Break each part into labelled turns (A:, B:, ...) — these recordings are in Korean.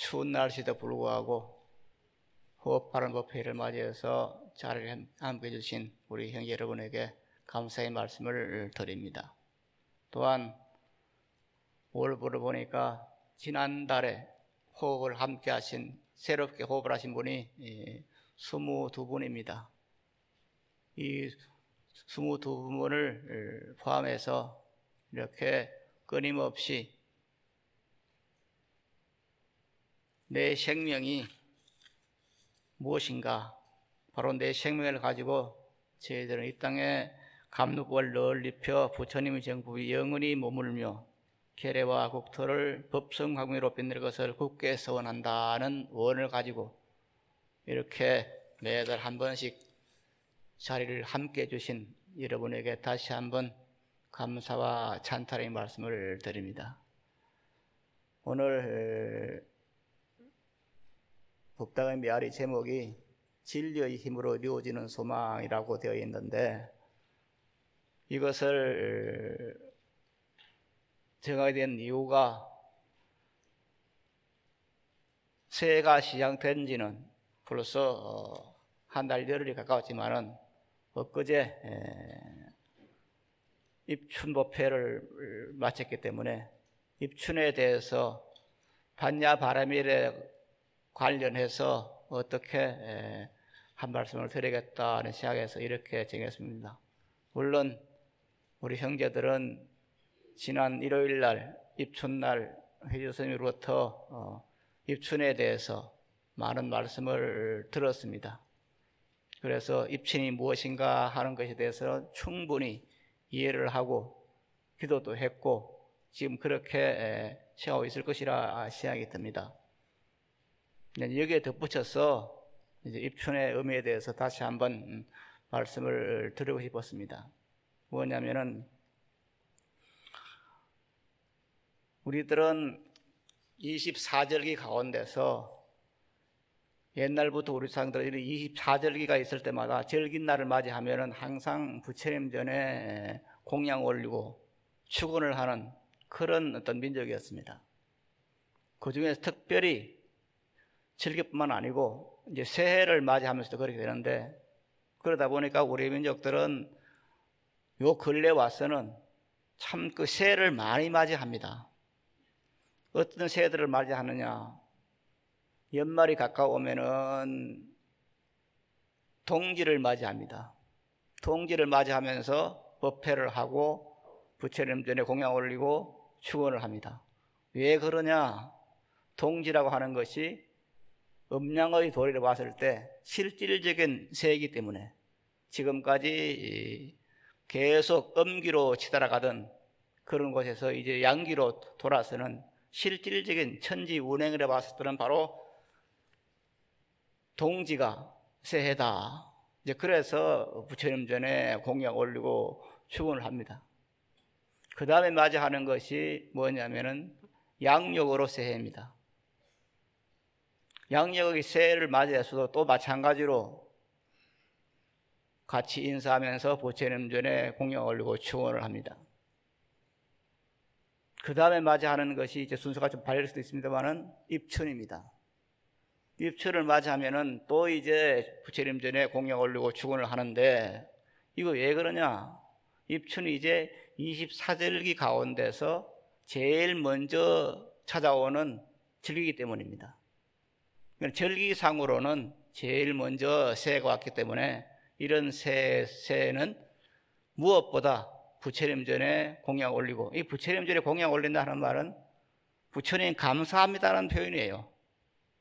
A: 추운 날씨에도 불구하고 호흡하는 법회를 맞이해서 자리를 함께 해주신 우리 형제 여러분에게 감사의 말씀을 드립니다. 또한 올보를 보니까 지난달에 호흡을 함께 하신, 새롭게 호흡을 하신 분이 22분입니다. 이 22분을 포함해서 이렇게 끊임없이 내 생명이 무엇인가, 바로 내 생명을 가지고 저희들은 이 땅에 감독을 늘 입혀 부처님의 정부에 영원히 머물며 계례와 국토를 법성광명으로 빛낼 것을 굳게 서원한다는 원을 가지고 이렇게 매달 한 번씩 자리를 함께 해주신 여러분에게 다시 한번 감사와 찬탄의 말씀을 드립니다. 오늘 법당의 메아리 제목이 진리의 힘으로 이루어지는 소망이라고 되어 있는데, 이것을 정하게 된 이유가 새해가 시작된 지는 벌써 한 달 열흘이 가까웠지만은 엊그제 입춘법회를 마쳤기 때문에 입춘에 대해서 반야 바람일에 관련해서 어떻게 한 말씀을 드리겠다는 생각에서 이렇게 정했습니다. 물론 우리 형제들은 지난 일요일 날 입춘날 회주 스님으로부터 입춘에 대해서 많은 말씀을 들었습니다. 그래서 입춘이 무엇인가 하는 것에 대해서 충분히 이해를 하고 기도도 했고 지금 그렇게 생각하고 있을 것이라 생각이 듭니다. 여기에 덧붙여서 이제 입춘의 의미에 대해서 다시 한번 말씀을 드리고 싶었습니다. 뭐냐면은 우리들은 24절기 가운데서 옛날부터 우리 조상들은 24절기가 있을 때마다 절기날을 맞이하면은 항상 부처님 전에 공양 올리고 축원을 하는 그런 어떤 민족이었습니다. 그 중에서 특별히 절기뿐만 아니고 이제 새해를 맞이하면서도 그렇게 되는데, 그러다 보니까 우리 민족들은 요 근래 와서는 참 그 새해를 많이 맞이합니다. 어떤 새해들을 맞이하느냐? 연말이 가까우면은 동지를 맞이합니다. 동지를 맞이하면서 법회를 하고 부처님 전에 공양 올리고 축원을 합니다. 왜 그러냐? 동지라고 하는 것이 음양의 도리를 봤을 때 실질적인 새이기 때문에 지금까지 계속 음기로 치달아가던 그런 곳에서 이제 양기로 돌아서는 실질적인 천지 운행을 해봤을 때는 바로 동지가 새해다. 이제 그래서 부처님 전에 공양 올리고 축원을 합니다. 그 다음에 맞이하는 것이 뭐냐면은 양력으로 새해입니다. 양력의 새해를 맞이해서도 또 마찬가지로 같이 인사하면서 부처님 전에 공양 올리고 축원을 합니다. 그 다음에 맞이하는 것이 이제 순서가 좀 발릴 수도 있습니다만은 입춘입니다. 입춘을 맞이하면은 또 이제 부처님 전에 공양 올리고 축원을 하는데, 이거 왜 그러냐? 입춘이 이제 24절기 가운데서 제일 먼저 찾아오는 절기이기 때문입니다. 절기상으로는 제일 먼저 새해가 왔기 때문에 이런 새해는 무엇보다 부처님 전에 공양 올리고, 이 부처님 전에 공양 올린다 하는 말은 부처님 감사합니다라는 표현이에요.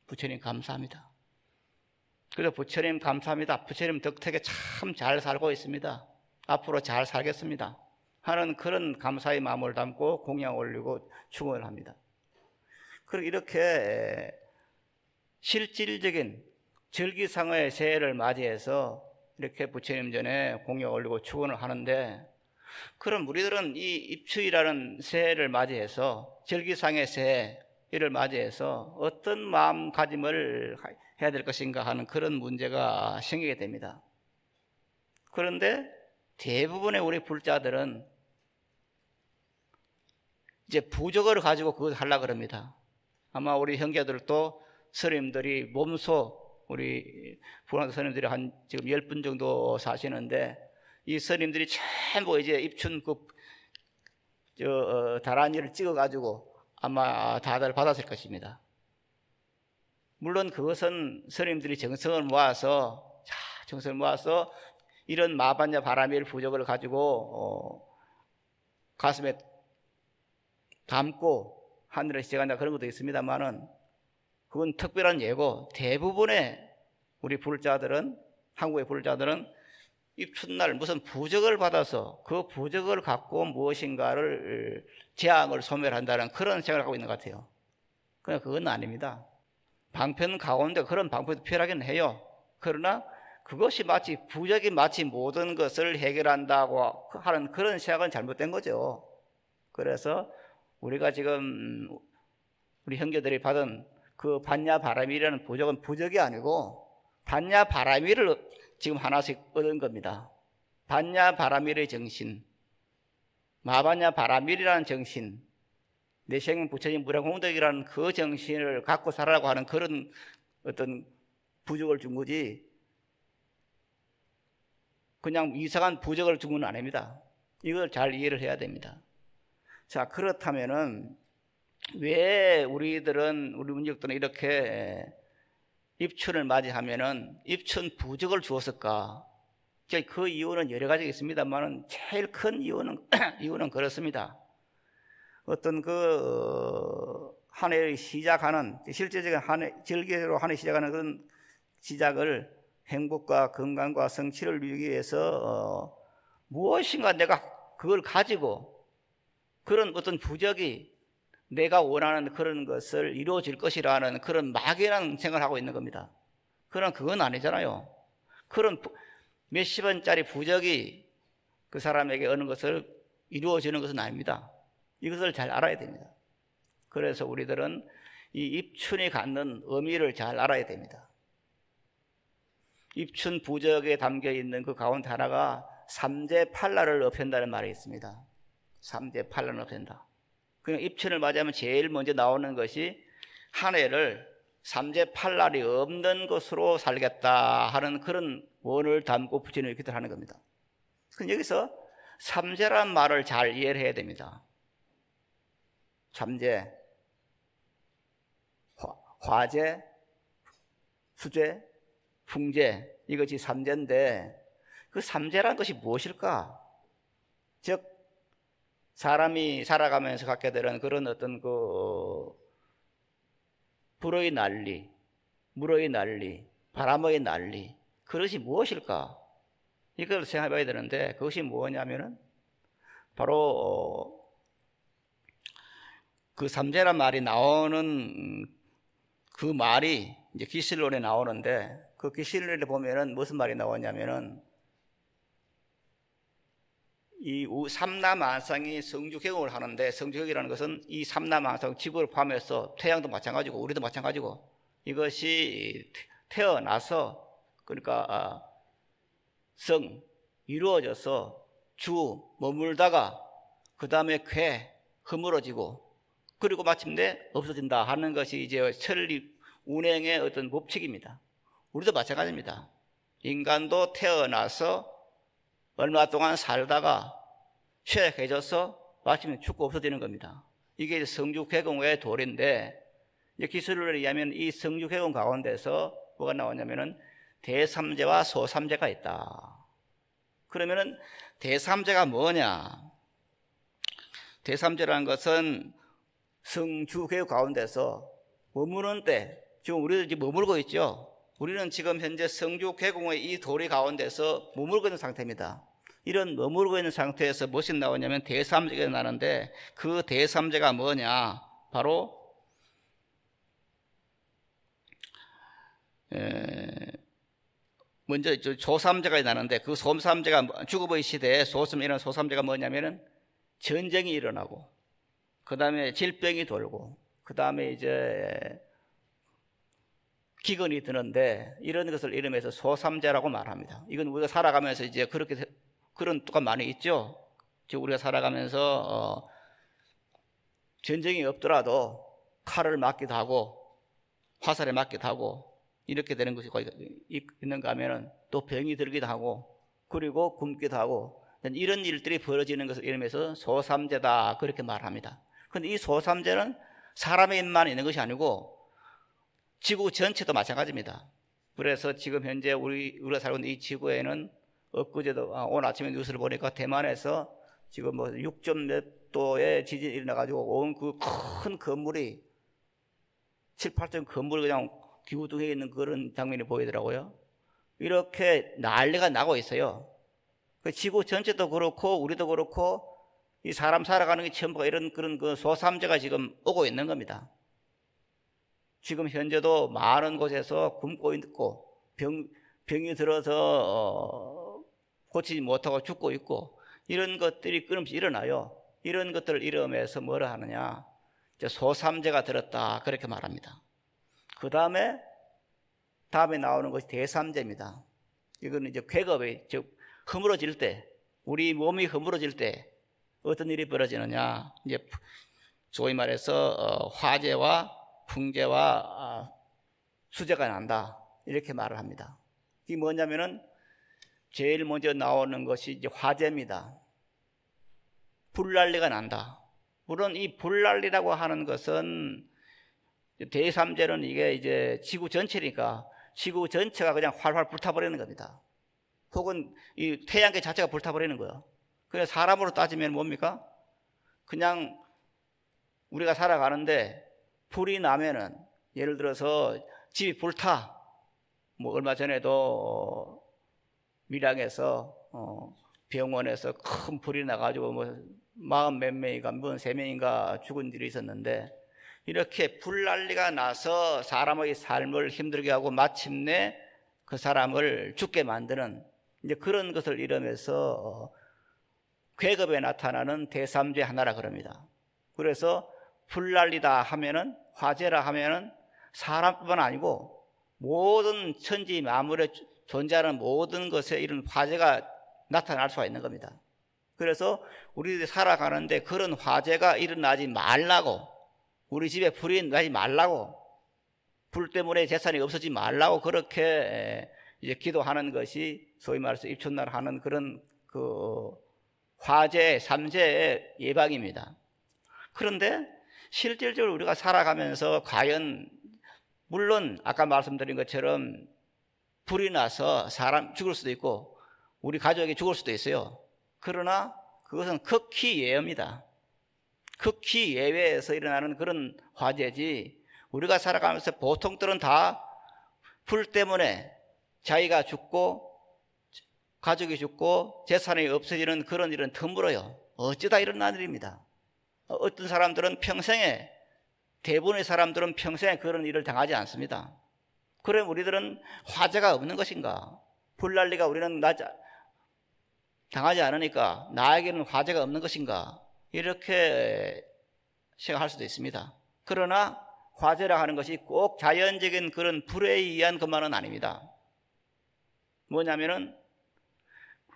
A: 부처님 감사합니다. 그래서 부처님 감사합니다. 부처님 덕택에 참 잘 살고 있습니다. 앞으로 잘 살겠습니다 하는 그런 감사의 마음을 담고 공양 올리고 축원을 합니다. 그리고 이렇게 실질적인 절기상의 새해를 맞이해서 이렇게 부처님 전에 공양 올리고 축원을 하는데, 그럼 우리들은 이 입추이라는 새해를 맞이해서 절기상의 새해를 맞이해서 어떤 마음가짐을 해야 될 것인가 하는 그런 문제가 생기게 됩니다. 그런데 대부분의 우리 불자들은 이제 부적을 가지고 그걸 하려고 합니다. 아마 우리 형제들도 스님들이 몸소 우리 부랑도 스님들이 한 지금 10분 정도 사시는데 이 스님들이 전부 이제 입춘 다란이를 찍어가지고 아마 다들 받았을 것입니다. 물론 그것은 스님들이 정성을 모아서 이런 마반야 바라밀 부적을 가지고 가슴에 담고 하늘에 시작한다 그런 것도 있습니다만은 그건 특별한 예고, 대부분의 우리 불자들은, 한국의 불자들은 입춘날 무슨 부적을 받아서 그 부적을 갖고 무엇인가를 재앙을 소멸한다는 그런 생각을 하고 있는 것 같아요. 그러나 그건 아닙니다. 방편 가운데 그런 방편도 필요하긴 해요. 그러나 그것이 부적이 마치 모든 것을 해결한다고 하는 그런 생각은 잘못된 거죠. 그래서 우리가 지금 우리 형제들이 받은 그 반야바라밀이라는 부적은 부적이 아니고 반야바라밀을 지금 하나씩 얻은 겁니다. 반야바라밀의 정신, 마반야바라밀이라는 정신, 내생 부처님 무량공덕이라는 그 정신을 갖고 살아라고 하는 그런 어떤 부적을 준 거지, 그냥 이상한 부적을 준 건 아닙니다. 이걸 잘 이해를 해야 됩니다. 자, 그렇다면은 왜 우리 문적들은 이렇게 입춘을 맞이하면은 입춘 부적을 주었을까? 그 이유는 여러 가지가 있습니다만은 제일 큰 이유는 그렇습니다. 어떤 한 해를 시작하는, 실제적인 절기로 한 해 시작하는 그런 시작을 행복과 건강과 성취를 이루기 위해서 무엇인가 내가 그걸 가지고 그런 어떤 부적이 내가 원하는 그런 것을 이루어질 것이라는 그런 막연한 생각을 하고 있는 겁니다. 그러나 그건 아니잖아요. 그런 몇십 원짜리 부적이 그 사람에게 어느 것을 이루어지는 것은 아닙니다. 이것을 잘 알아야 됩니다. 그래서 우리들은 이 입춘이 갖는 의미를 잘 알아야 됩니다. 입춘 부적에 담겨 있는 그 가운데 하나가 삼재팔라를 업힌다는 말이 있습니다. 삼재팔라를 업힌다. 그냥 입춘을 맞이하면 제일 먼저 나오는 것이 한 해를 삼재팔날이 없는 것으로 살겠다 하는 그런 원을 담고 부처님이 기도를 하는 겁니다. 그럼 여기서 삼재란 말을 잘 이해를 해야 됩니다. 삼재, 화재, 수재, 풍재, 이것이 삼재인데 그 삼재란 것이 무엇일까? 즉 사람이 살아가면서 갖게 되는 그런 어떤 불의 난리, 물의 난리, 바람의 난리, 그것이 무엇일까? 이걸 생각해 봐야 되는데 그것이 뭐냐면은 바로 그 삼재란 말이 나오는 그 말이 이제 기실론에 나오는데 그 기실론에 보면은 무슨 말이 나오냐면은 이 삼라만상이 성주개공을 하는데, 성주개공이라는 것은 이 삼라만상, 지구를 포함해서 태양도 마찬가지고 우리도 마찬가지고 이것이 태어나서 그러니까 이루어져서 머물다가 그 다음에 허물어지고 그리고 마침내 없어진다 하는 것이 이제 천리 운행의 어떤 법칙입니다. 우리도 마찬가지입니다. 인간도 태어나서 얼마 동안 살다가 쇠약해져서 마침내 죽고 없어지는 겁니다. 이게 성주개공의 도리인데 기술론에 의하면 이 성주개공 가운데서 뭐가 나오냐면은 대삼재와 소삼재가 있다. 그러면은 대삼재가 뭐냐? 대삼재라는 것은 성주개공 가운데서 머무는 때, 지금 우리도 지금 머물고 있죠. 우리는 지금 현재 성주개공의 이 도리 가운데서 머물고 있는 상태입니다. 이런 머물고 있는 상태에서 무엇이 나오냐면 대삼재가 나는데 그 대삼재가 뭐냐? 바로 먼저 조삼재가 나는데 그 소삼재가 주급의 시대에 이런 소삼재가 뭐냐면은 전쟁이 일어나고 그 다음에 질병이 돌고 그 다음에 이제 기근이 드는데 이런 것을 이름해서 소삼재라고 말합니다. 이건 우리가 살아가면서 이제 그런 또한 많이 있죠. 즉 우리가 살아가면서 전쟁이 없더라도 칼을 맞기도 하고 화살에 맞기도 하고 이렇게 되는 것이 있는가 하면은 또 병이 들기도 하고 그리고 굶기도 하고 이런 일들이 벌어지는 것을 이름해서 소삼제다 그렇게 말합니다. 그런데 이 소삼제는 사람의 입만 있는 것이 아니고 지구 전체도 마찬가지입니다. 그래서 지금 현재 우리가 살고 있는 이 지구에는 엊그제도 오늘 아침에 뉴스를 보니까 대만에서 지금 뭐 6점 몇 도의 지진이 일어나가지고 온 그 큰 건물이 7, 8점 건물이 그냥 기우뚱해 있는 그런 장면이 보이더라고요. 이렇게 난리가 나고 있어요. 그 지구 전체도 그렇고 우리도 그렇고 이 사람 살아가는 게 전부가 이런 그런 그 소삼제가 지금 오고 있는 겁니다. 지금 현재도 많은 곳에서 굶고 있고 병이 들어서 고치지 못하고 죽고 있고 이런 것들이 끊임없이 일어나요. 이런 것들을 이름해서 뭐라 하느냐, 소삼제가 들었다 그렇게 말합니다. 그 다음에 나오는 것이 대삼제입니다. 이거는 이제 궤급이 즉 허물어질 때, 우리 몸이 허물어질 때 어떤 일이 벌어지느냐, 이제 소위 말해서 화재와 풍재와 수재가 난다 이렇게 말을 합니다. 이게 뭐냐면은 제일 먼저 나오는 것이 이제 화재입니다. 불난리가 난다. 물론 이 불난리라고 하는 것은 대삼재는 이게 이제 지구 전체니까 지구 전체가 그냥 활활 불타버리는 겁니다. 혹은 이 태양계 자체가 불타버리는 거예요. 그래서 사람으로 따지면 뭡니까? 그냥 우리가 살아가는데 불이 나면은 예를 들어서 집이 불타. 뭐 얼마 전에도 밀양에서 병원에서 큰 불이 나가지고 뭐 40 몇 명인가 3명인가 죽은 일이 있었는데 이렇게 불난리가 나서 사람의 삶을 힘들게 하고 마침내 그 사람을 죽게 만드는 이제 그런 것을 이름해서 궤급에 나타나는 대삼죄 하나라 그럽니다. 그래서 불난리다 하면은 화재라 하면은 사람뿐만 아니고 모든 천지 만물에 존재하는 모든 것에 이런 화재가 나타날 수가 있는 겁니다. 그래서 우리들이 살아가는데 그런 화재가 일어나지 말라고, 우리 집에 불이 나지 말라고, 불 때문에 재산이 없어지지 말라고 그렇게 이제 기도하는 것이 소위 말해서 입춘날 하는 그런 그 화재, 삼재의 예방입니다. 그런데 실질적으로 우리가 살아가면서 과연 물론 아까 말씀드린 것처럼 불이 나서 사람 죽을 수도 있고 우리 가족이 죽을 수도 있어요. 그러나 그것은 극히 예외입니다. 극히 예외에서 일어나는 그런 화재지 우리가 살아가면서 보통들은 다 불 때문에 자기가 죽고 가족이 죽고 재산이 없어지는 그런 일은 드물어요. 어쩌다 일어나는 일입니다. 어떤 사람들은 평생에, 대부분의 사람들은 평생에 그런 일을 당하지 않습니다. 그럼 우리들은 화재가 없는 것인가? 불난리가 우리는 당하지 않으니까 나에게는 화재가 없는 것인가? 이렇게 생각할 수도 있습니다. 그러나 화재라 하는 것이 꼭 자연적인 그런 불에 의한 것만은 아닙니다. 뭐냐면은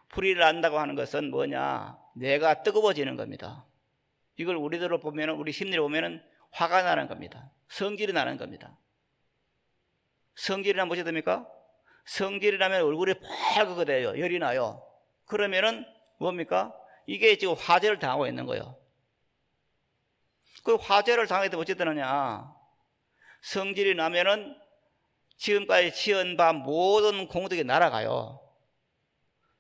A: 불이 난다고 하는 것은 뭐냐? 내가 뜨거워지는 겁니다. 이걸 우리들로 보면은, 우리 심리로 보면은 화가 나는 겁니다. 성질이 나는 겁니다. 성질이란 무엇이 됩니까? 성질이 나면 얼굴이 빨갛게 돼요. 열이 나요. 그러면은 뭡니까? 이게 지금 화재를 당하고 있는 거예요. 그 화재를 당하게 되면 어찌 되느냐? 성질이 나면은 지금까지 지은 바 모든 공덕이 날아가요.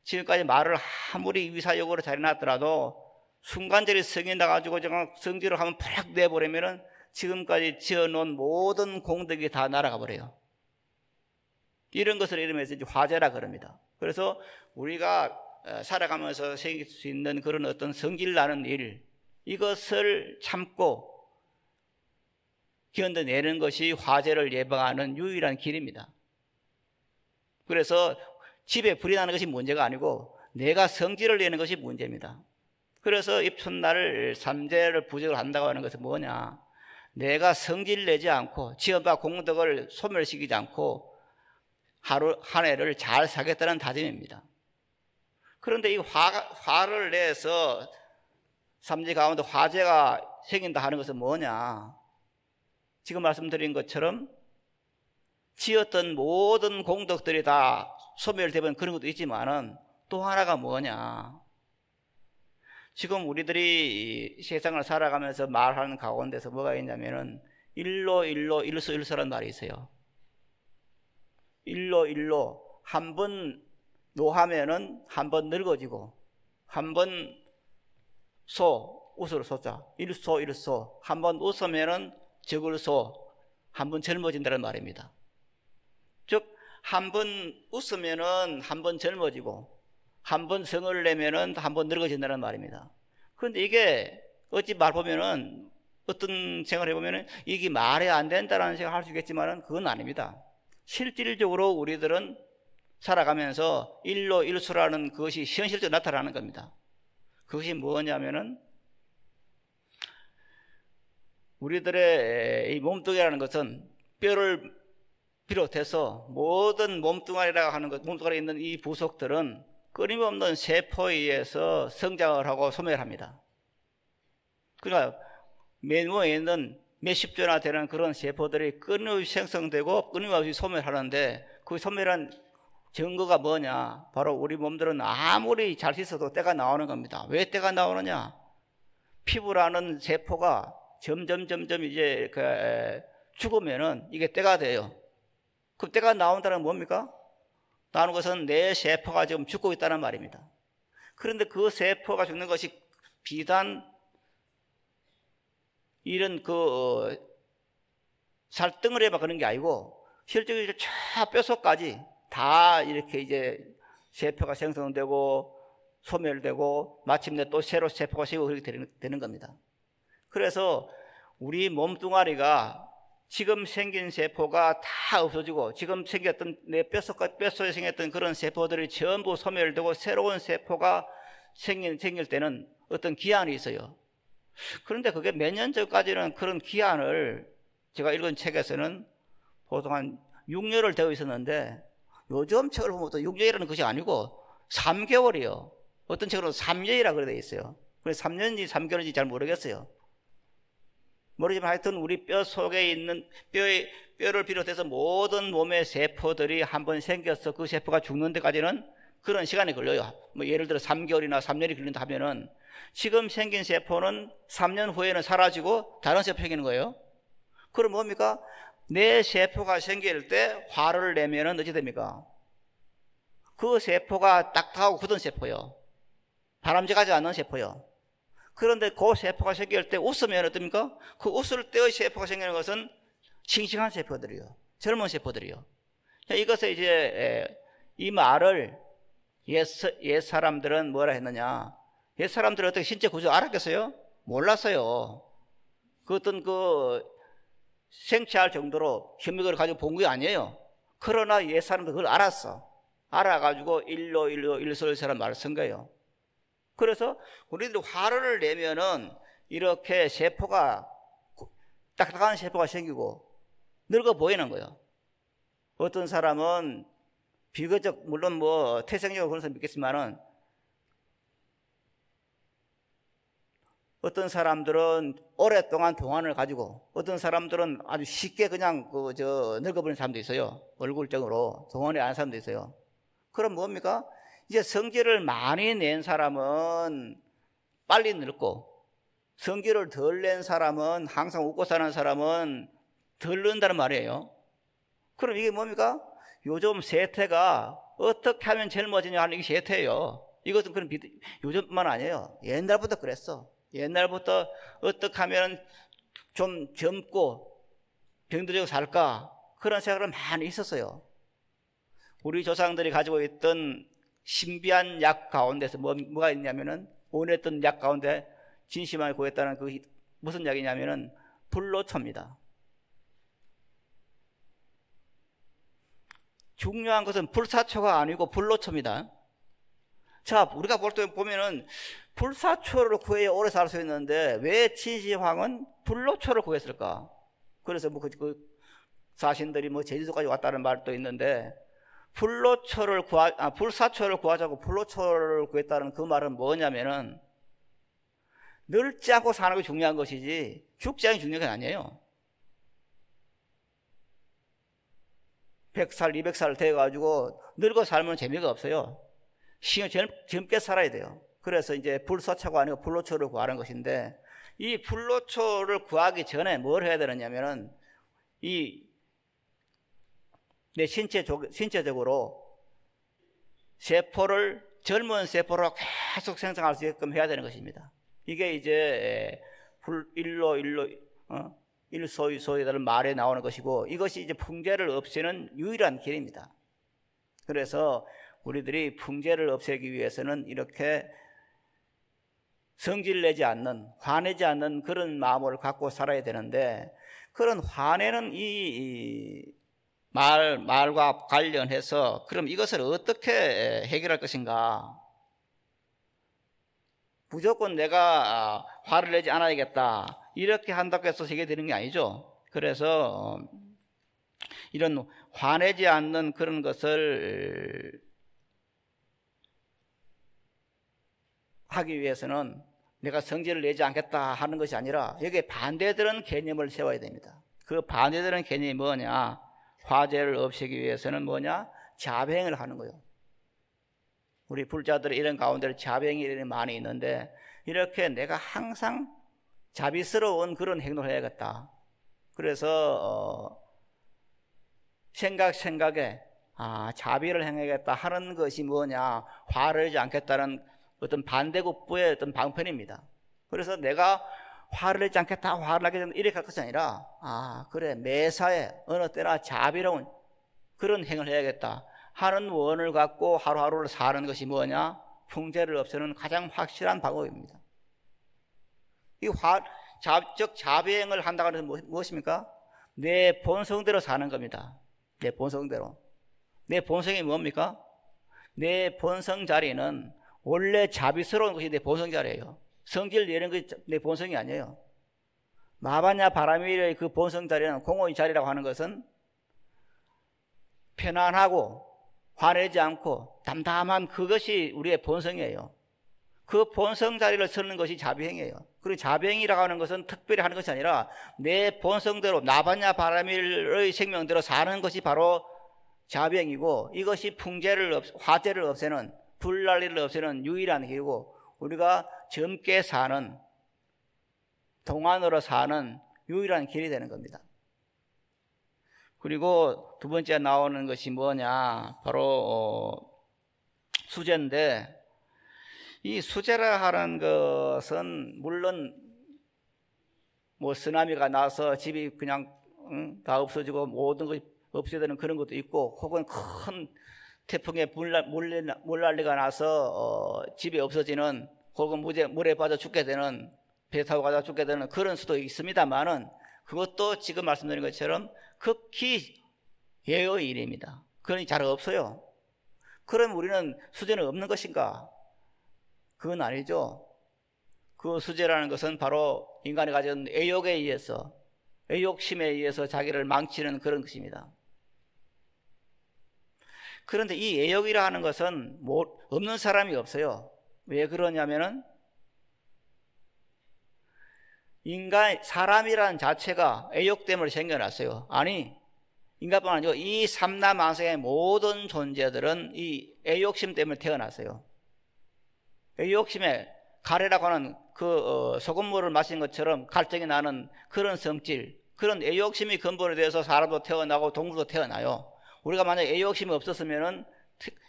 A: 지금까지 말을 아무리 위사역으로 잘해놨더라도 순간적으로 성이 나가지고 성질을 하면 팍 내버리면은 지금까지 지어놓은 모든 공덕이 다 날아가 버려요. 이런 것을 이름해서 이제 화재라 그럽니다. 그래서 우리가 살아가면서 생길 수 있는 그런 어떤 성질 나는 일, 이것을 참고 견뎌내는 것이 화재를 예방하는 유일한 길입니다. 그래서 집에 불이 나는 것이 문제가 아니고 내가 성질을 내는 것이 문제입니다. 그래서 입춘날 삼재를 부적을 한다고 하는 것은 뭐냐? 내가 성질 내지 않고 지어봐 공덕을 소멸시키지 않고 하루 한 해를 잘 살겠다는 다짐입니다. 그런데 이 화를 내서 삼재 가운데 화재가 생긴다 하는 것은 뭐냐? 지금 말씀드린 것처럼 지었던 모든 공덕들이 다 소멸되면 그런 것도 있지만은 또 하나가 뭐냐. 지금 우리들이 세상을 살아가면서 말하는 가운데서 뭐가 있냐면은 일로라는 말이 있어요. 일로 한 번 노하면은 한 번 늙어지고, 한 번 웃을 소자 일소 한 번 웃으면은 적을소 한 번 젊어진다는 말입니다. 즉 한 번 웃으면은 한 번 젊어지고, 한 번 성을 내면은 한 번 늙어진다는 말입니다. 그런데 이게 어찌 말 보면은 어떤 생각을 해보면은 이게 말이 안 된다라는 생각을 할 수 있겠지만은 그건 아닙니다. 실질적으로 우리들은 살아가면서 일소라는 그것이 현실적으로 나타나는 겁니다. 그것이 뭐냐면은 우리들의 이 몸뚱이라는 것은 뼈를 비롯해서 모든 몸뚱아리라고 하는 것, 몸뚱아리에 있는 이 부속들은 끊임없는 세포에 의해서 성장을 하고 소멸합니다. 그러니까 맨몸에 있는 몇십 조나 되는 그런 세포들이 끊임없이 생성되고 끊임없이 소멸하는데, 그 소멸한 증거가 뭐냐? 바로 우리 몸들은 아무리 잘 씻어도 때가 나오는 겁니다. 왜 때가 나오느냐? 피부라는 세포가 점점 이제 죽으면은 이게 때가 돼요. 그럼 때가 나온다는 뭡니까? 나오는 것은 내 세포가 지금 죽고 있다는 말입니다. 그런데 그 세포가 죽는 것이 비단 이런 살덩어리에만 그런 게 아니고 실제로 저 뼛속까지 다 이렇게 이제 세포가 생성되고 소멸되고 마침내 또 새로 세포가 생기고 그렇게 되는 겁니다. 그래서 우리 몸뚱아리가 지금 생긴 세포가 다 없어지고, 지금 생겼던 내 뼛속에 생겼던 그런 세포들이 전부 소멸되고 새로운 세포가 생길 때는 어떤 기한이 있어요. 그런데 그게 몇 년 전까지는 그런 기한을 제가 읽은 책에서는 보통 한 6년을 되어 있었는데, 요즘 책을 보면 또 6년이라는 것이 아니고 3개월이요. 어떤 책으로는 3년이라고 그래 되어 있어요. 그래서 3년인지 3개월인지 잘 모르겠어요. 모르지만 하여튼 우리 뼈 속에 있는 뼈를 비롯해서 모든 몸의 세포들이 한번 생겨서 그 세포가 죽는 데까지는 그런 시간이 걸려요. 뭐 예를 들어 3개월이나 3년이 걸린다 하면은 지금 생긴 세포는 3년 후에는 사라지고 다른 세포가 생기는 거예요. 그럼 뭡니까? 내 세포가 생길 때 화를 내면은 어찌 됩니까? 그 세포가 딱딱하고 굳은 세포요. 바람직하지 않는 세포요. 그런데 그 세포가 생길 때 웃으면 어떻습니까? 그 웃을 때의 세포가 생기는 것은 싱싱한 세포들이요. 젊은 세포들이요. 이것을 이제 이 말을 옛 사람들은 뭐라 했느냐? 옛 사람들은 어떻게 신체 구조 알았겠어요? 몰랐어요. 그 어떤 생체할 정도로 현미경을 가지고 본 게 아니에요. 그러나 옛 사람들 그걸 알았어. 알아가지고 일소라는 말을 쓴 거예요. 그래서 우리들이 화를 내면은 이렇게 세포가 딱딱한 세포가 생기고 늙어 보이는 거예요. 어떤 사람은 비교적 물론 뭐 태생적으로 그런 사람 있겠지만은 어떤 사람들은 오랫동안 동안을 가지고 어떤 사람들은 아주 쉽게 그냥 늙어버리는 사람도 있어요. 얼굴적으로 동안이 안 하는 사람도 있어요. 그럼 뭡니까? 이제 성질을 많이 낸 사람은 빨리 늙고, 성질을 덜 낸 사람은, 항상 웃고 사는 사람은 덜 늙는다는 말이에요. 그럼 이게 뭡니까? 요즘 세태가 어떻게 하면 젊어지냐 하는 게 세태예요. 이것은 그런 요즘뿐만 아니에요. 옛날부터 그랬어. 옛날부터 어떻게 하면 좀 젊고 병들이고 살까, 그런 생각을 많이 있었어요. 우리 조상들이 가지고 있던 신비한 약 가운데서 뭐가 있냐면은, 원했던 약 가운데 진심하게 구했다는 그 무슨 약이냐면은 불로초입니다. 중요한 것은 불사초가 아니고 불로초입니다. 자, 우리가 볼 때 보면은 불사초를 구해야 오래 살 수 있는데 왜 진시황은 불로초를 구했을까? 그래서 그 사신들이 제주도까지 왔다는 말도 있는데, 불사초를 구하자고 불로초를 구했다는 그 말은 뭐냐면은 늙지 않고 사는 게 중요한 것이지 죽지 않기 중요한 게 아니에요. 100살, 200살 돼가지고 늙어 살면 재미가 없어요. 젊게 살아야 돼요. 그래서 이제 불소초가 아니고 불로초를 구하는 것인데, 이 불로초를 구하기 전에 뭘 해야 되느냐면은, 내 신체적으로 세포를 젊은 세포로 계속 생성할 수 있게끔 해야 되는 것입니다. 이게 이제 일소이다는 말에 나오는 것이고, 이것이 이제 풍제를 없애는 유일한 길입니다. 그래서 우리들이 풍제를 없애기 위해서는 이렇게 성질내지 않는, 화내지 않는 그런 마음을 갖고 살아야 되는데, 그런 화내는 이 말과 관련해서 그럼 이것을 어떻게 해결할 것인가? 무조건 내가 화를 내지 않아야겠다, 이렇게 한다고 해서 해결되는 게 아니죠. 그래서 이런 화내지 않는 그런 것을 하기 위해서는 내가 성질을 내지 않겠다 하는 것이 아니라 여기에 반대되는 개념을 세워야 됩니다. 그 반대되는 개념이 뭐냐? 화제를 없애기 위해서는 뭐냐? 자비행을 하는 거예요. 우리 불자들이 이런 가운데 자비행이 많이 있는데, 이렇게 내가 항상 자비스러운 그런 행동을 해야겠다. 그래서 생각에 자비를 행하겠다 하는 것이 뭐냐? 화를 내지 않겠다는 어떤 반대급부의 어떤 방편입니다. 그래서 내가 화를 내지 않겠다, 화를 내지 않겠다 이렇게 할 것이 아니라, 그래, 매사에 어느 때나 자비로운 그런 행을 해야겠다 하는 원을 갖고 하루하루를 사는 것이 뭐냐? 풍제를 없애는 가장 확실한 방법입니다. 이 자비행을 한다고 하는 것은 무엇입니까? 내 본성대로 사는 겁니다. 내 본성대로. 내 본성이 뭡니까? 내 본성 자리는 원래 자비스러운 것이 내 본성 자리예요. 성질 내는 것이 내 본성이 아니에요. 마바냐 바라미의 그 본성 자리는, 공허의 자리라고 하는 것은 편안하고 화내지 않고 담담한 그것이 우리의 본성이에요. 그 본성 자리를 서는 것이 자비행이에요. 그리고 자비행이라고 하는 것은 특별히 하는 것이 아니라 내 본성대로, 나바냐 바라밀의 생명대로 사는 것이 바로 자비행이고, 이것이 화제를 없애는, 불난리를 없애는 유일한 길이고, 우리가 젊게 사는, 동안으로 사는 유일한 길이 되는 겁니다. 그리고 두 번째 나오는 것이 뭐냐? 바로 수제인데, 이 수제라 하는 것은 물론 뭐 쓰나미가 나서 집이 그냥 다 없어지고 모든 것이 없어야 되는 그런 것도 있고, 혹은 큰 태풍에 물난리가 나서 집이 없어지는, 혹은 물에 빠져 죽게 되는, 배 타고 가다 죽게 되는 그런 수도 있습니다만은, 그것도 지금 말씀드린 것처럼 극히 예의 일입니다. 그러니 잘 없어요. 그럼 우리는 수제는 없는 것인가? 그건 아니죠. 그 수제라는 것은 바로 인간이 가진 애욕에 의해서, 애욕심에 의해서 자기를 망치는 그런 것입니다. 그런데 이 애욕이라 하는 것은 없는 사람이 없어요. 왜 그러냐면은, 사람이라는 자체가 애욕 때문에 생겨났어요. 아니, 인간뿐만 아니고 이 삼라만상의 모든 존재들은 이 애욕심 때문에 태어났어요. 애욕심에 가래라고 하는 그 소금물을 마신 것처럼 갈증이 나는 그런 성질, 그런 애욕심이 근본에 대해서 사람도 태어나고 동물도 태어나요. 우리가 만약 애욕심이 없었으면은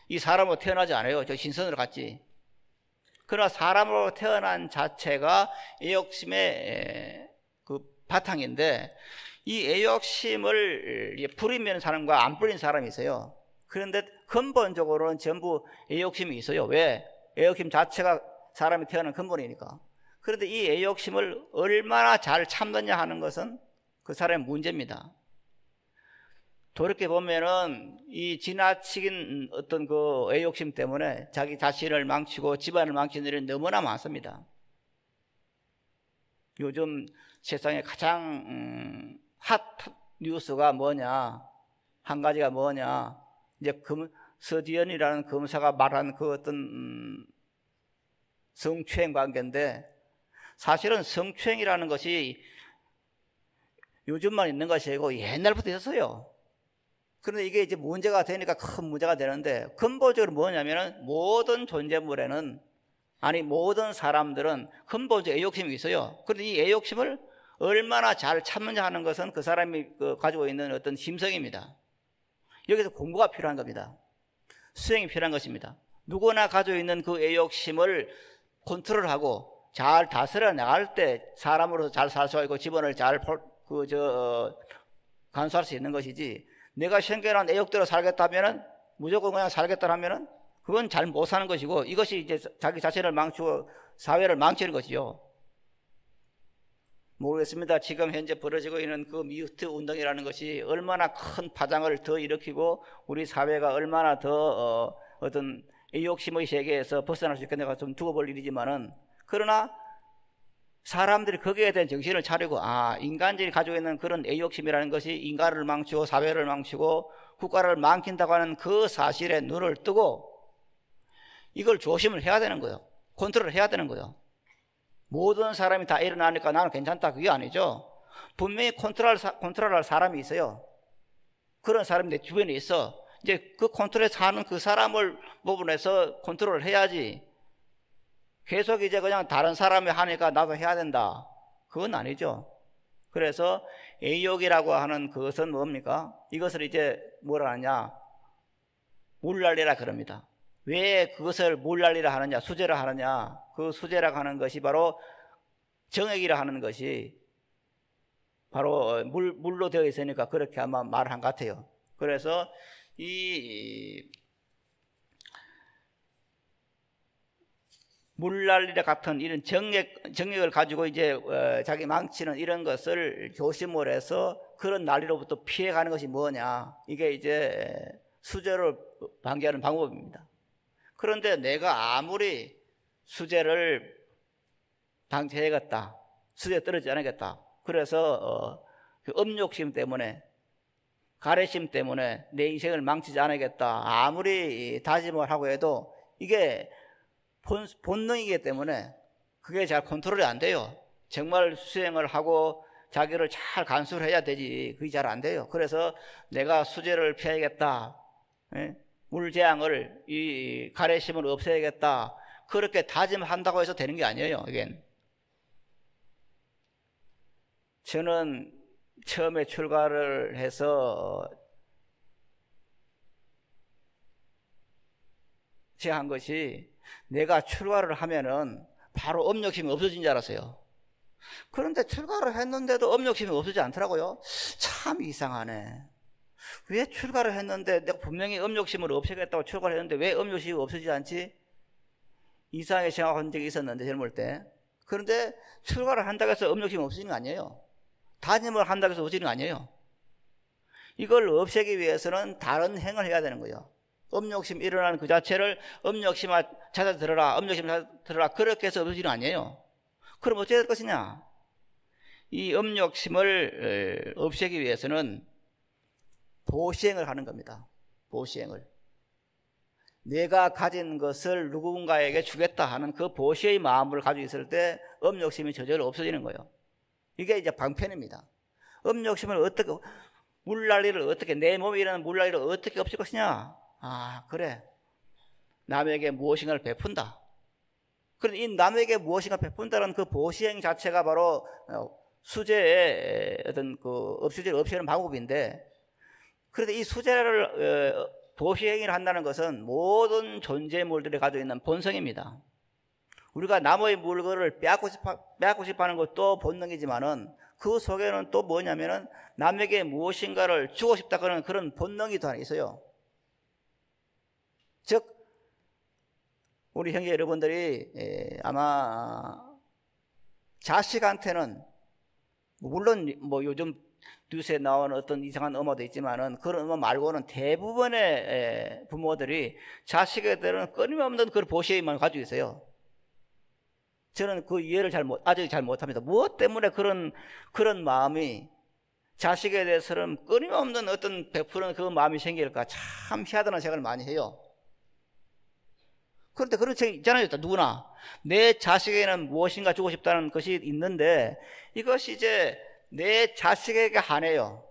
A: 이 사람으로 태어나지 않아요. 저 신선으로 갔지. 그러나 사람으로 태어난 자체가 애욕심의 그 바탕인데, 이 애욕심을 부리면 사람과 안 부린 사람이 있어요. 그런데 근본적으로는 전부 애욕심이 있어요. 왜? 애욕심 자체가 사람이 태어난 근본이니까. 그런데 이 애욕심을 얼마나 잘 참느냐 하는 것은 그 사람의 문제입니다. 돌이켜보면은 이 지나치긴 어떤 그 애욕심 때문에 자기 자신을 망치고 집안을 망치는 일이 너무나 많습니다. 요즘 세상에 가장 핫 뉴스가 뭐냐? 한 가지가 뭐냐? 이제 서지연이라는 검사가 말한 그 어떤 성추행 관계인데, 사실은 성추행이라는 것이 요즘만 있는 것이 아니고 옛날부터 있었어요. 그런데 이게 이제 문제가 되니까 큰 문제가 되는데, 근본적으로 뭐냐면은 모든 존재물에는, 아니 모든 사람들은 근본적 애욕심이 있어요. 그런데 이 애욕심을 얼마나 잘 참느냐 하는 것은 그 사람이 가지고 있는 어떤 심성입니다. 여기서 공부가 필요한 겁니다. 수행이 필요한 것입니다. 누구나 가지고 있는 그 애욕심을 컨트롤하고 잘 다스려 나갈 때 사람으로서 잘 살 수 있고 집안을 잘 간수할 수 있는 것이지, 내가 생겨난 애욕대로 살겠다면은, 무조건 그냥 살겠다 하면은 그건 잘 못 사는 것이고, 이것이 이제 자기 자신을 망치고 사회를 망치는 것이죠. 모르겠습니다. 지금 현재 벌어지고 있는 그 미투 운동이라는 것이 얼마나 큰 파장을 더 일으키고 우리 사회가 얼마나 더 어떤 애욕심의 세계에서 벗어날 수 있겠는가 좀 두고 볼 일이지만은, 그러나 사람들이 거기에 대한 정신을 차리고, 인간들이 가지고 있는 그런 애욕심이라는 것이 인간을 망치고 사회를 망치고 국가를 망친다고 하는 그 사실에 눈을 뜨고 이걸 조심을 해야 되는 거예요. 컨트롤을 해야 되는 거예요. 모든 사람이 다 일어나니까 나는 괜찮다, 그게 아니죠. 분명히 컨트롤할 사람이 있어요. 그런 사람이 내 주변에 있어. 이제 그 컨트롤에 사는 그 사람을 부분에서 컨트롤을 해야지, 계속 이제 그냥 다른 사람이 하니까 나도 해야 된다, 그건 아니죠. 그래서 애욕이라고 하는 그것은 뭡니까? 이것을 이제 뭐라 하냐, 물난리라 그럽니다. 왜 그것을 물난리라 하느냐, 수제라 하느냐, 그 수제라고 하는 것이 바로 정액이라 하는 것이 바로 물로 되어 있으니까 그렇게 아마 말한 것 같아요. 그래서 이 물난리 같은 이런 정액을 가지고 이제 자기 망치는 이런 것을 조심을 해서 그런 난리로부터 피해가는 것이 뭐냐, 이게 이제 수제를 방지하는 방법입니다. 그런데 내가 아무리 수제를 방지해야겠다, 수제 떨어지지 않겠다, 그래서 그 음욕심 때문에, 가래심 때문에 내 인생을 망치지 않겠다 아무리 다짐을 하고 해도 이게 본능이기 때문에 그게 잘 컨트롤이 안 돼요. 정말 수행을 하고 자기를 잘 간수를 해야 되지, 그게 잘 안 돼요. 그래서 내가 수제를 피해야겠다, 물재앙을, 이 가래심을 없애야겠다, 그렇게 다짐한다고 해서 되는 게 아니에요. 이게 저는 처음에 출가를 해서 제가 한 것이, 내가 출가를 하면은 바로 음욕심이 없어진 줄 알았어요. 그런데 출가를 했는데도 음욕심이 없어지지 않더라고요. 참 이상하네. 왜 출가를 했는데, 내가 분명히 음욕심을 없애겠다고 출가를 했는데 왜 음욕심이 없어지지 않지? 이상하게 생각한 적이 있었는데, 젊을 때. 그런데 출가를 한다고 해서 음욕심이 없어지는 거 아니에요. 다짐을 한다고 해서 없어지는 거 아니에요. 이걸 없애기 위해서는 다른 행을 해야 되는 거예요. 음욕심 일어나는 그 자체를 음욕심아 찾아 들어라, 음욕심 찾아 들어라, 그렇게 해서 없어지는 거 아니에요. 그럼 어떻게 될 것이냐? 이 음욕심을 없애기 위해서는 보시행을 하는 겁니다. 보시행을. 내가 가진 것을 누군가에게 주겠다 하는 그 보시의 마음을 가지고 있을 때 음욕심이 저절로 없어지는 거예요. 이게 이제 방편입니다. 음욕심을 어떻게, 물난리를 어떻게, 내 몸에 일어나는 물난리를 어떻게 없앨 것이냐? 그래, 남에게 무엇인가를 베푼다. 그런데 이 남에게 무엇인가 베푼다는 그 보시행 자체가 바로 수제의 어떤 그 없수제를 없애는 방법인데, 그런데 이 수제를 보시행을 한다는 것은 모든 존재물들이 가지고 있는 본성입니다. 우리가 남의 물건을 빼앗고 싶어 하는 것도 본능이지만은 그 속에는 또 뭐냐면은 남에게 무엇인가를 주고 싶다 그러는 그런 본능이 또 하나 있어요. 즉, 우리 형제 여러분들이 아마 자식한테는, 물론 뭐 요즘 뉴스에 나오는 어떤 이상한 음모도 있지만은 그런 음모 말고는 대부분의 부모들이 자식에 대한 끊임없는 그런 보시의만 가지고 있어요. 저는 그 이해를 아직 잘 못합니다. 무엇 때문에 그런 마음이 자식에 대해서는 끊임없는 어떤 베푸는 그 마음이 생길까, 참 희한한 생각을 많이 해요. 그런데 그런 책 있잖아요. 누구나 내 자식에게는 무엇인가 주고 싶다는 것이 있는데, 이것이 이제 내 자식에게 한해요.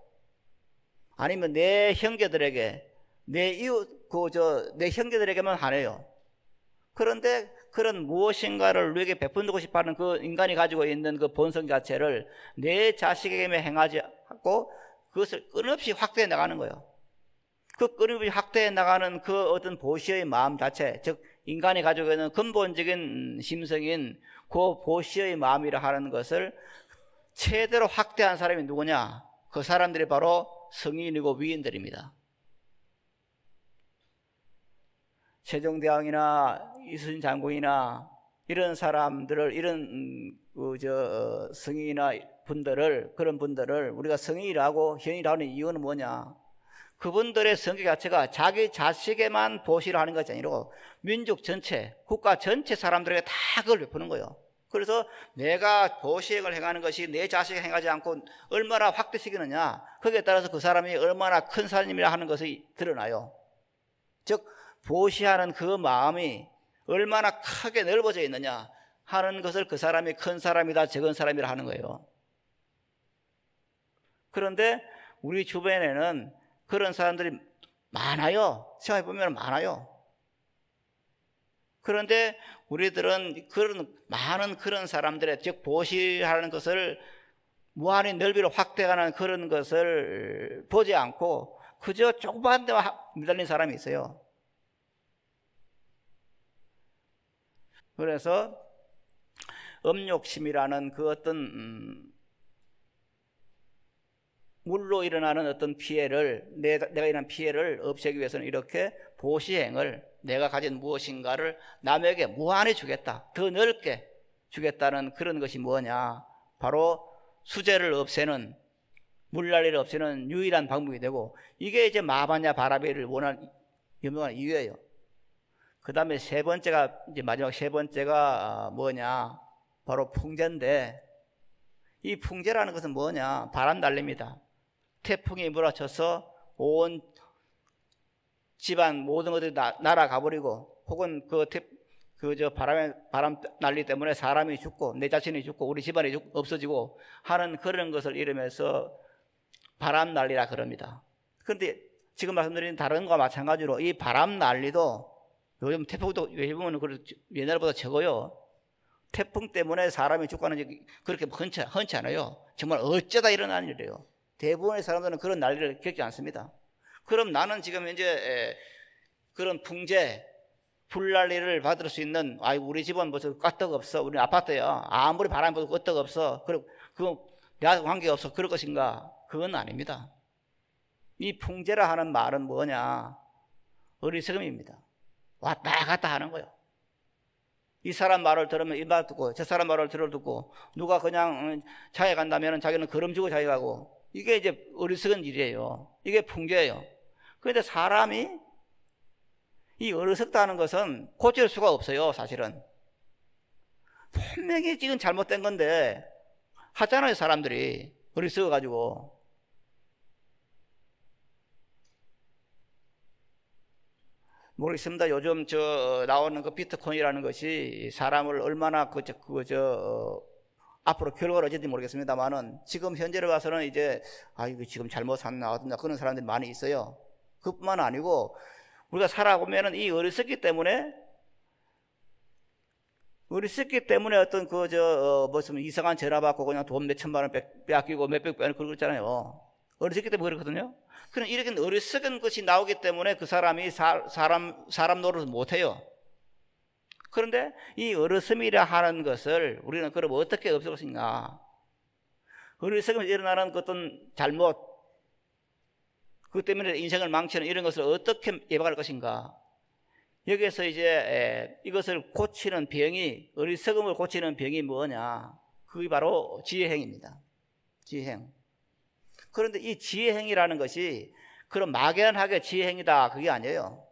A: 아니면 내 형제들에게, 내 이웃, 내 형제들에게만 하네요. 그런데 그런 무엇인가를 누에게 베풀고 싶어 하는 그 인간이 가지고 있는 그 본성 자체를 내 자식에게만 행하지 않고 그것을 끊임없이 확대해 나가는 거예요. 그 끊임없이 확대해 나가는 그 어떤 보시의 마음 자체, 즉 인간이 가지고 있는 근본적인 심성인 그 보시의 마음이라 하는 것을 최대로 확대한 사람이 누구냐? 그 사람들이 바로 성인이고 위인들입니다. 세종대왕이나 이순신 장군이나 이런 사람들을, 이런 성인이나 그런 분들을 우리가 성인이라고 현이라고 하는 이유는 뭐냐? 그분들의 성격 자체가 자기 자식에만 보시를 하는 것이 아니고 민족 전체, 국가 전체 사람들에게 다 그걸 베푸는 거예요. 그래서 내가 보시행을 행하는 것이 내 자식에 행하지 않고 얼마나 확대시키느냐, 거기에 따라서 그 사람이 얼마나 큰 사람이라 하는 것이 드러나요. 즉 보시하는 그 마음이 얼마나 크게 넓어져 있느냐 하는 것을 그 사람이 큰 사람이다, 적은 사람이라 하는 거예요. 그런데 우리 주변에는 그런 사람들이 많아요. 생각해보면 많아요. 그런데 우리들은 많은 그런 사람들의, 즉 보시하는 것을 무한히 넓이로 확대하는 그런 것을 보지 않고 그저 조그만 데만 매달린 사람이 있어요. 그래서 음욕심이라는 그 어떤 물로 일어나는 어떤 피해를, 내가 이런 피해를 없애기 위해서는 이렇게 보시행을, 내가 가진 무엇인가를 남에게 무한히 주겠다, 더 넓게 주겠다는 그런 것이 뭐냐? 바로 수재를 없애는, 물난리를 없애는 유일한 방법이 되고, 이게 이제 마바냐 바라비를 원하는 유명한 이유예요. 그 다음에 세 번째가, 이제 마지막 세 번째가 뭐냐? 바로 풍재인데, 이 풍재라는 것은 뭐냐? 바람 날립니다. 태풍이 몰아쳐서 온 집안 모든 것들이 날아가 버리고, 혹은 바람 난리 때문에 사람이 죽고, 내 자신이 죽고, 우리 집안이 없어지고 하는 그런 것을 이름해서 바람 난리라 그럽니다. 그런데 지금 말씀드린 다른 것과 마찬가지로 이 바람 난리도 요즘 태풍도 보면 옛날보다 적어요. 태풍 때문에 사람이 죽고 하는 게 그렇게 흔치 않아요. 정말 어쩌다 일어나는 일이에요. 대부분의 사람들은 그런 난리를 겪지 않습니다. 그럼 나는 지금 현재 그런 풍재, 불난리를 받을 수 있는, 우리 집은 무슨 까떡 없어, 우리 아파트야, 아무리 바람 불어도 끄떡 없어, 그리고 그거 내가 관계없어, 그럴 것인가? 그건 아닙니다. 이 풍재라 하는 말은 뭐냐? 어리석음입니다. 왔다 갔다 하는 거예요. 이 사람 말을 들으면 이 말 듣고, 저 사람 말을 듣고, 누가 그냥 자해 간다면 자기는 걸음주고 자해 가고, 이게 이제 어리석은 일이에요. 이게 풍재예요. 그런데 사람이 이 어리석다는 것은 고칠 수가 없어요, 사실은. 분명히 지금 잘못된 건데 하잖아요, 사람들이. 어리석어가지고. 모르겠습니다. 요즘 나오는 그 비트코인이라는 것이 사람을 얼마나 앞으로 결과를 어쩔지 모르겠습니다만은 지금 현재로 봐서는 이제 이거 지금 잘못 샀나 그런 사람들이 많이 있어요. 그뿐만 아니고 우리가 살아보면은 이 어리석기 때문에 어떤 무슨 이상한 전화 받고 그냥 돈 몇천만 원 빼앗기고 몇백 원 그러잖아요. 어리석기 때문에 그렇거든요. 그럼 이렇게 어리석은 것이 나오기 때문에 그 사람이 사람 노릇을 못해요. 그런데 이 어리석음이라 하는 것을 우리는 그럼 어떻게 없앨 것인가? 어리석음에서 일어나는 어떤 잘못, 그것 때문에 인생을 망치는 이런 것을 어떻게 예방할 것인가? 여기에서 이제 이것을 고치는 병이, 어리석음을 고치는 병이 뭐냐? 그게 바로 지혜행입니다. 지혜행. 그런데 이 지혜행이라는 것이 그런 막연하게 지혜행이다, 그게 아니에요.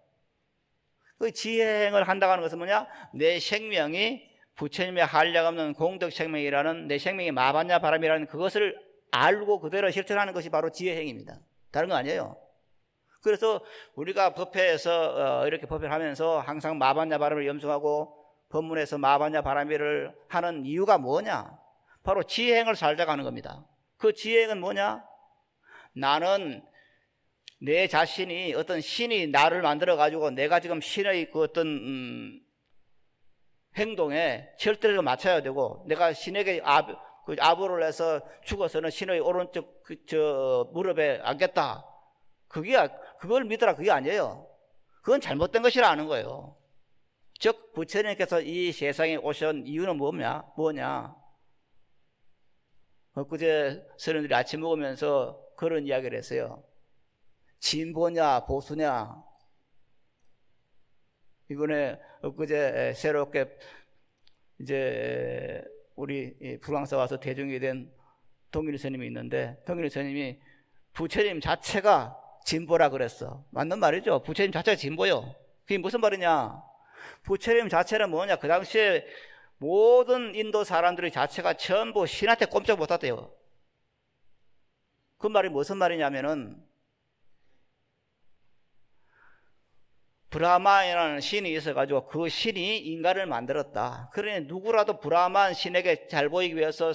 A: 그 지혜행을 한다고 하는 것은 뭐냐? 내 생명이 부처님의 한량없는 공덕 생명이라는, 내 생명이 마반야 바람이라는 그것을 알고 그대로 실천하는 것이 바로 지혜행입니다. 다른 거 아니에요. 그래서 우리가 법회에서 이렇게 법회를 하면서 항상 마반야 바람을 염송하고 법문에서 마반야 바람이를 하는 이유가 뭐냐? 바로 지혜행을 살자고 하는 겁니다. 그 지혜행은 뭐냐? 나는 내 자신이 어떤 신이 나를 만들어 가지고 내가 지금 신의 그 어떤 행동에 절대를 맞춰야 되고, 내가 신에게 아부를 해서 죽어서는 신의 오른쪽 무릎에 앉겠다, 그걸 믿어라, 그게 아니에요. 그건 잘못된 것이라는 거예요. 즉 부처님께서 이 세상에 오신 이유는 뭐냐? 엊그제 선생님들이 아침 먹으면서 그런 이야기를 했어요. 진보냐 보수냐. 이번에 엊그제 새롭게 이제 우리 불광사 와서 대중이 된 동일이 스님이 있는데, 동일이 스님이 부처님 자체가 진보라 그랬어. 맞는 말이죠. 부처님 자체가 진보요. 그게 무슨 말이냐? 부처님 자체는 뭐냐? 그 당시에 모든 인도 사람들의 자체가 전부 신한테 꼼짝 못했대요. 그 말이 무슨 말이냐면은, 브라마이라는 신이 있어가지고 그 신이 인간을 만들었다. 그러니 누구라도 브라만 신에게 잘 보이기 위해서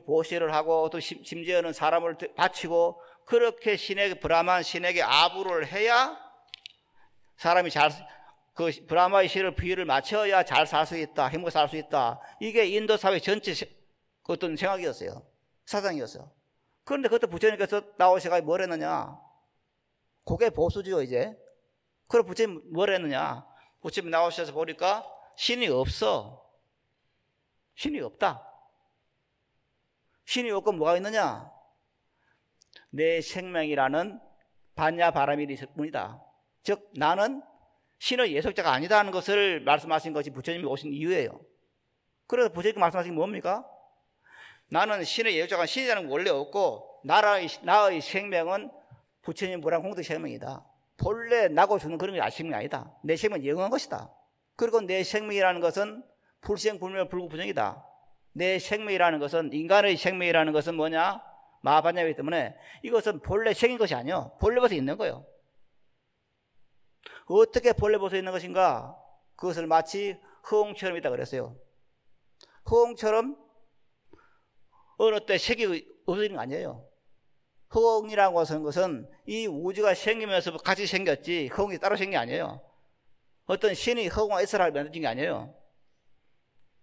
A: 보시를 하고, 또 심지어는 사람을 바치고, 그렇게 브라만 신에게 아부를 해야 사람이 그 브라마의 신을 비유를 맞춰야 잘 살 수 있다, 행복하게 살 수 있다. 이게 인도 사회 전체 어떤 생각이었어요. 사상이었어요. 그런데 그때 부처님께서 나오셔가지고 뭘 했느냐? 그게 보수죠, 이제. 그럼 부처님 뭘 했느냐? 부처님 나오셔서 보니까 신이 없어. 신이 없다. 신이 없고 뭐가 있느냐? 내 생명이라는 반야 바람이 있을 뿐이다. 즉 나는 신의 예속자가 아니다는 것을 말씀하신 것이 부처님이 오신 이유예요. 그래서 부처님이 말씀하신 게 뭡니까? 나는 신의 예속자가 신이라는 건 원래 없고, 나의 생명은 부처님 무랑 공덕 생명이다. 본래 나고 죽는 그런 게 생명이 아니다. 내 생명은 영원한 것이다. 그리고 내 생명이라는 것은 불생불멸 불구부정이다. 내 생명이라는 것은, 인간의 생명이라는 것은 뭐냐? 마하반야이기 때문에 이것은 본래 생긴 것이 아니요, 본래 벗어 있는 거예요. 어떻게 본래 벗어 있는 것인가? 그것을 마치 허공처럼 있다 그랬어요. 허공처럼 어느 때 색이 없어지는 거 아니에요. 허공이라고 하는 것은 이 우주가 생기면서 같이 생겼지, 허공이 따로 생긴 게 아니에요. 어떤 신이 허공에 있으라 만든 게 아니에요.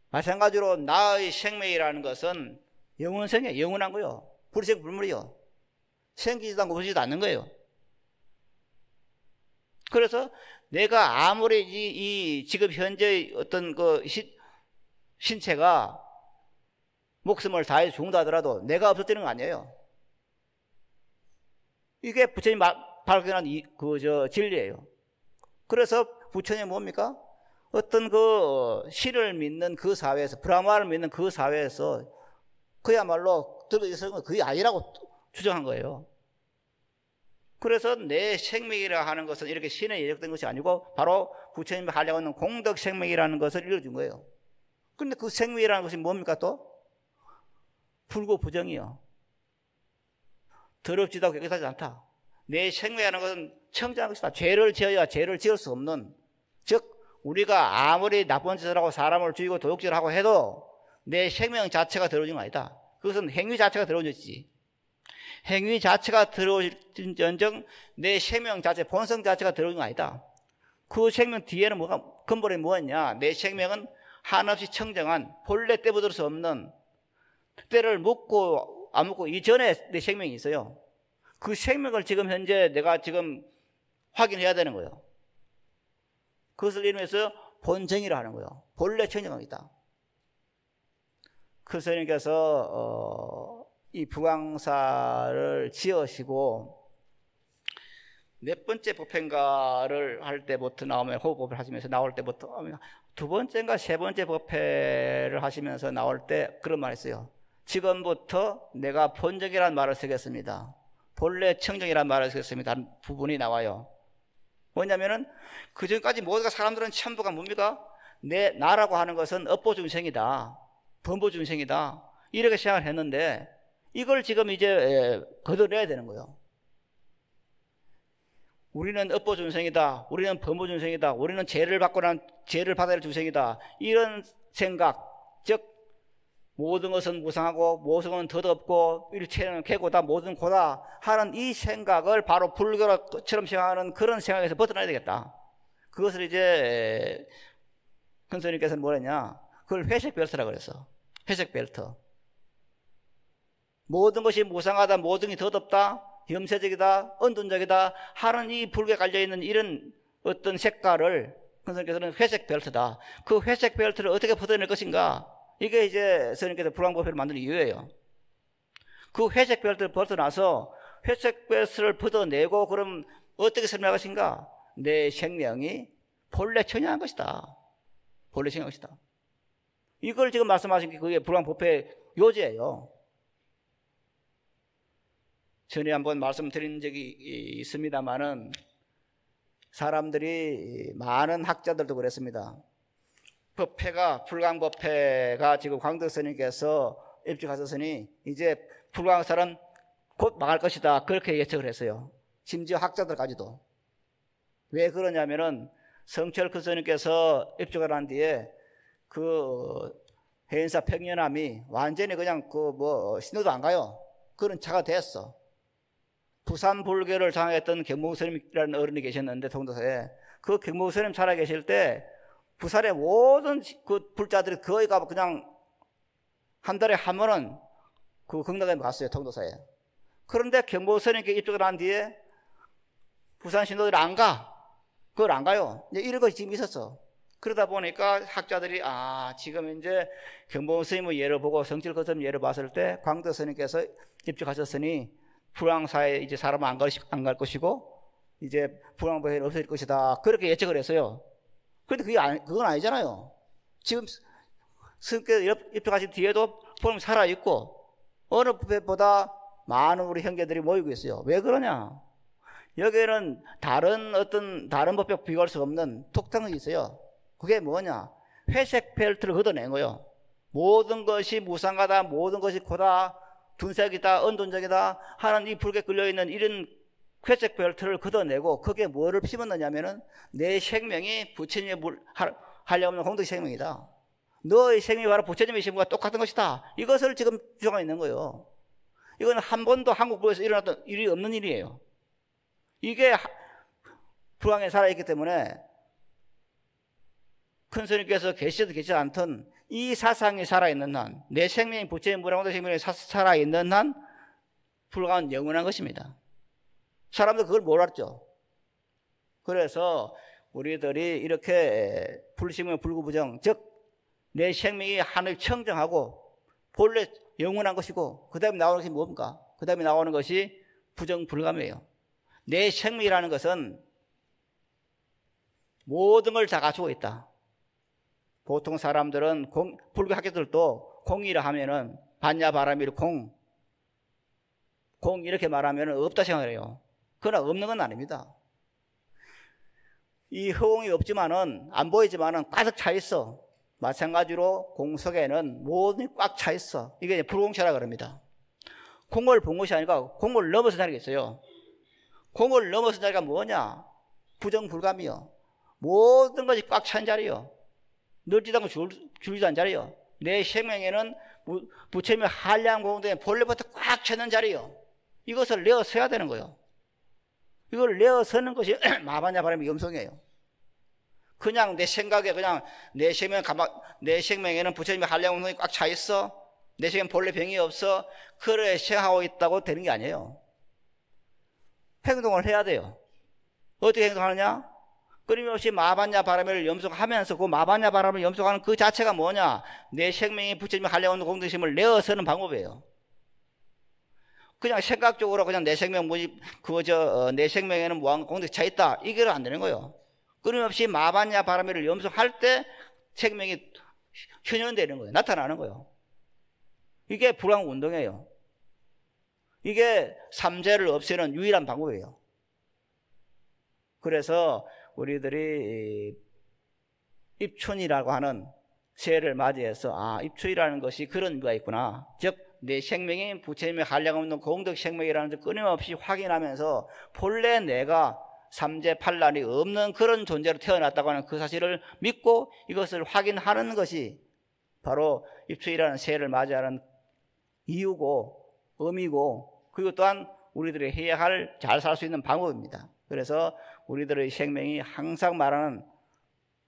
A: 마찬가지로 나의 생명이라는 것은 영원성이에요. 영원한 거요. 불생불물이요. 생기지도 않고 없어지지도 않는 거예요. 그래서 내가 아무리 이 지금 현재의 어떤 그 신체가 목숨을 다해 죽는다 하더라도 내가 없어지는 거 아니에요. 이게 부처님 발견한 진리예요. 그래서 부처님이 뭡니까? 어떤 그 신을 믿는 그 사회에서, 브라마를 믿는 그 사회에서 그야말로 들어있는 건 그게 아니라고 주장한 거예요. 그래서 내 생명이라 하는 것은 이렇게 신에 예정된 것이 아니고 바로 부처님이 하려고 하는 공덕 생명이라는 것을 일러준 거예요. 그런데 그 생명이라는 것이 뭡니까 또? 불구부정이요. 더럽지도 않고 깨끗하지 않다. 내 생명이라는 것은 청정한 것이다. 죄를 지어야 죄를 지을 수 없는, 즉 우리가 아무리 나쁜 짓을 하고 사람을 죽이고 도둑질을 하고 해도 내 생명 자체가 더러워진 건 아니다. 그것은 행위 자체가 더러워졌지. 행위 자체가 더러워진 전정 내 생명 자체, 본성 자체가 더러워진 건 아니다. 그 생명 뒤에는 근본에 뭐였냐? 내 생명은 한없이 청정한, 본래 떼부들 수 없는, 때를 묻고 안 묻고 이전에 내 생명이 있어요. 그 생명을 지금 현재 내가 지금 확인해야 되는 거예요. 그것을 이루면서 본정이라 하는 거예요. 본래 청정이다. 그 스님께서 이 부광사를 지으시고 몇 번째 법회인가를 할 때부터 나오면, 호흡법을 하시면서 나올 때부터, 두 번째인가 세 번째 법회를 하시면서 나올 때 그런 말 했어요. 지금부터 내가 본정이라는 말을 쓰겠습니다. 본래 청정이라는 말을 쓰겠습니다. 하는 부분이 나와요. 뭐냐면은 그 전까지 모두가, 사람들은 전부가 뭡니까? 나라고 하는 것은 업보중생이다, 범보중생이다, 이렇게 생각을 했는데 이걸 지금 이제 걷어내야 되는 거예요. 우리는 업보중생이다, 우리는 범보중생이다, 우리는 죄를 받고 난 죄를 받아야 할 중생이다, 이런 생각, 즉 모든 것은 무상하고 모든 것은 덧없고 일체는 개고다 모든 고다 하는 이 생각을 바로 불교처럼 생각하는 그런 생각에서 벗어나야 되겠다. 그것을 이제 큰 스님께서는 뭐랬냐, 그걸 회색 벨트라고 그랬어. 회색 벨트. 모든 것이 무상하다, 모든 게 덧없다, 염세적이다, 은둔적이다 하는 이 불교에 깔려있는 이런 어떤 색깔을 큰 스님께서는 회색 벨트다. 그 회색 벨트를 어떻게 벗어낼 것인가, 이게 이제 스님께서 불광법회를 만든 이유예요. 그 회색 벨트를 벗어나서 회색 벨트를 벗어내고 그럼 어떻게 설명할 것인가? 내 생명이 본래 청량한 것이다. 본래 청량한 것이다. 이걸 지금 말씀하신 게 그게 불광법회 요지예요. 전에 한번 말씀드린 적이 있습니다만은 사람들이, 많은 학자들도 그랬습니다. 법회가, 불광법회가 지금 광덕 스님께서 입주하셨으니 이제 불광설은 곧 망할 것이다, 그렇게 예측을 했어요. 심지어 학자들까지도. 왜 그러냐면은 성철 큰 스님께서 입주를 한 뒤에 그 해인사 평연함이 완전히 그냥 신호도 안 가요. 그런 차가 됐어. 부산 불교를 장악했던 경봉 스님이라는 어른이 계셨는데 동도사에, 그 경봉 스님 살아 계실 때 부산의 모든 그 불자들이 거의 가 그냥 한 달에 한 번은 그 경락에 갔어요, 통도사에. 그런데 경봉 스님께 입주를 한 뒤에 부산 신도들이 안 가. 그걸 안 가요. 이런 것이 지금 있었어. 그러다 보니까 학자들이 지금 이제 경봉 스님의 예를 보고 성철 큰 스님 예를 봤을 때 광덕 스님께서 입주하셨으니 불황사에 이제 사람은 안 갈 것이고 이제 불황법회는 없어질 것이다, 그렇게 예측을 했어요. 그런데 그건 아니잖아요. 지금 스님께서 입주하신 뒤에도 보면 살아있고 어느 법회보다 많은 우리 형제들이 모이고 있어요. 왜 그러냐? 여기에는 다른 법회 비교할 수 없는 특징이 있어요. 그게 뭐냐? 회색 벨트를 걷어낸 거예요. 모든 것이 무상하다, 모든 것이 고다, 둔색이다, 은둔적이다 하는 이 불교에 끌려있는 이런 회색 벨트를 걷어내고 거기에 뭐를 심었느냐면은 내 생명이 부처님의 하려고 하는 공덕 생명이다. 너의 생명이 바로 부처님의 생명과 똑같은 것이다. 이것을 지금 주장하고 있는 거예요. 이건 한 번도 한국 불교에서 일어났던 일이 없는 일이에요. 이게 불황에 살아있기 때문에 큰 스님께서 계시든 계시지 않든 이 사상이 살아있는 한, 내 생명이 부처님 무량공덕 생명이 살아있는 한 불광은 영원한 것입니다. 사람들 그걸 몰랐죠. 그래서 우리들이 이렇게 불심의 불구부정, 즉 내 생명이 하늘 청정하고 본래 영원한 것이고 그 다음에 나오는 것이 뭡니까? 그 다음에 나오는 것이 부정불감이에요. 내 생명이라는 것은 모든 걸 다 갖추고 있다. 보통 사람들은 불교 학자들도 공이라 하면은 반야바라밀 공 이렇게 말하면 없다 생각을 해요. 그러나 없는 건 아닙니다. 이 허공이 없지만은, 안 보이지만은 가득 차 있어. 마찬가지로 공 속에는 모든 게 꽉 차 있어. 이게 불공체라 그럽니다. 공을 본 것이 아니라 공을 넘어서 자리가 있어요. 공을 넘어서 자리가 뭐냐? 부정불감이요. 모든 것이 꽉 찬 자리요. 늘지도 않고 줄지도 않은 자리요. 내 생명에는 부처님의 한량 공덕에 본래부터 꽉 차는 자리요. 이것을 내어 서야 되는 거예요. 이걸 내어 서는 것이 마반야 바람의 염성이에요. 그냥 내 생각에 그냥 내 생명에는 부처님의 한량 공덕이 꽉 차 있어. 내 생명 본래 병이 없어. 그래 생각하고 있다고 되는 게 아니에요. 행동을 해야 돼요. 어떻게 행동하느냐? 끊임없이 마반야 바람을 염속하면서 그 마반야 바람을 염속하는 그 자체가 뭐냐? 내 생명이 부처님의 한량 공덕심을 내어서는 방법이에요. 그냥 생각적으로 그냥 내 생명 내 생명에는 무한 공덕이 차 있다, 이게 안 되는 거예요. 끊임없이 마반야 바람을 염속할 때 생명이 현현되는 거예요. 나타나는 거예요. 이게 불광 운동이에요. 이게 삼재를 없애는 유일한 방법이에요. 그래서 우리들이 입춘이라고 하는 새해를 맞이해서 입춘이라는 것이 그런 의미가 있구나. 즉 내 생명이 부처님의 한량 없는 공덕 생명이라는 것을 끊임없이 확인하면서 본래 내가 삼재 판란이 없는 그런 존재로 태어났다고 하는 그 사실을 믿고 이것을 확인하는 것이 바로 입추일이라는 새해를 맞이하는 이유고 의미고, 그리고 또한 우리들이 해야 할 잘 살 수 있는 방법입니다. 그래서 우리들의 생명이 항상 말하는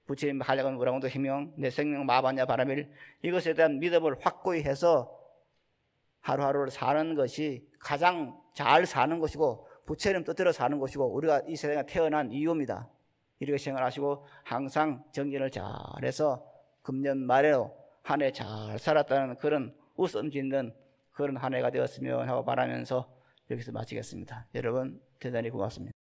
A: 부처님 한량은 우라운도 희명 내 생명 마반야 바라밀, 이것에 대한 믿음을 확고히 해서 하루하루를 사는 것이 가장 잘 사는 것이고 부처님 뜻대로 사는 것이고 우리가 이 세상에 태어난 이유입니다. 이렇게 생각하시고 항상 정진을 잘해서 금년 말에도 한 해 잘 살았다는 그런 웃음 짓는 그런 한 해가 되었으면 하고 바라면서 여기서 마치겠습니다. 여러분 대단히 고맙습니다.